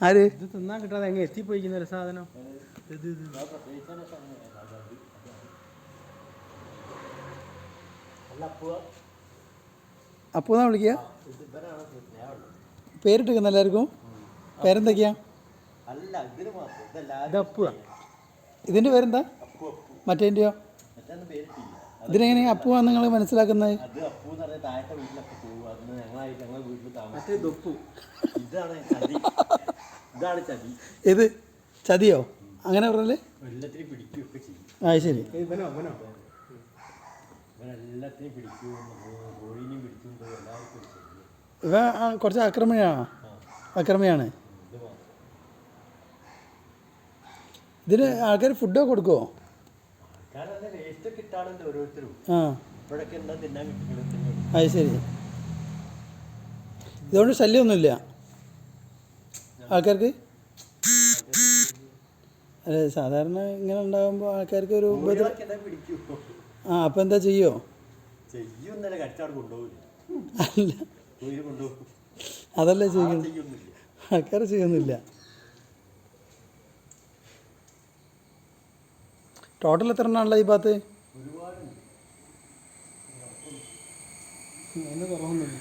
ആര് ഇത് തിന്നാൻ കിട്ടാതെ എങ്ങനെ എത്തിപ്പോയിക്കുന്ന ഒരു സാധനം. അപ്പൂന്നാ വിളിക്കുക? പേരിട്ടിരിക്കുന്ന എല്ലാവർക്കും? പേരെന്തൊക്കെയാ? ഇതിൻ്റെ പേരെന്താ? മറ്റേൻ്റെയോ? ഇതിനെങ്ങനെ അപ്പുവാന്ന് നിങ്ങൾ മനസ്സിലാക്കുന്നത്? ഇത് ചതിയോ അങ്ങനെ പറഞ്ഞല്ലേ? ആ ശരി. ഇവ കുറച്ച് അക്രമിയാണ്. ഇതിന് ആൾക്കാർ ഫുഡൊക്കെ കൊടുക്കുമോ? ആ അത് ശരി. ഇതുകൊണ്ട് ശല്യമൊന്നുമില്ല ആൾക്കാർക്ക്? അതെ, സാധാരണ ഇങ്ങനെ ഉണ്ടാകുമ്പോൾ ആൾക്കാർക്ക് ഒരു ആ അപ്പം എന്താ ചെയ്യോ? അല്ല, അതല്ലേ ചെയ്യുന്നു. ആൾക്കാർ ചെയ്യുന്നില്ല. ടോട്ടൽ എത്ര എണ്ണമുള്ള ഈ ഭാഗത്ത്? കുറവൊന്നുമില്ല.